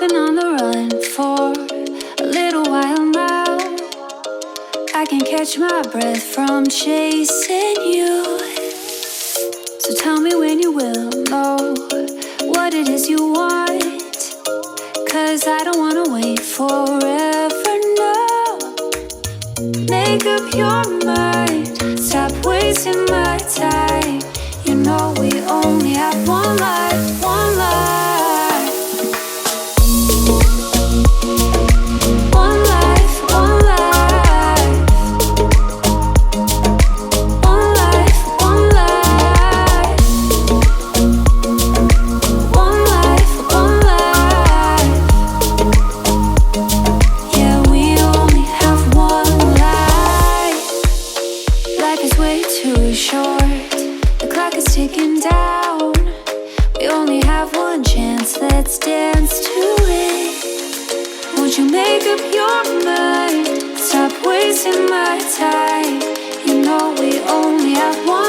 been on the run for a little while now. I can catch my breath from chasing you. So tell me when you will know what it is you want, 'cause I don't wanna wait forever now. Make up your mind, stop wasting my time. You know we only have one life, one life. Let's dance to it. Won't you make up your mind? Stop wasting my time. You know we only have one.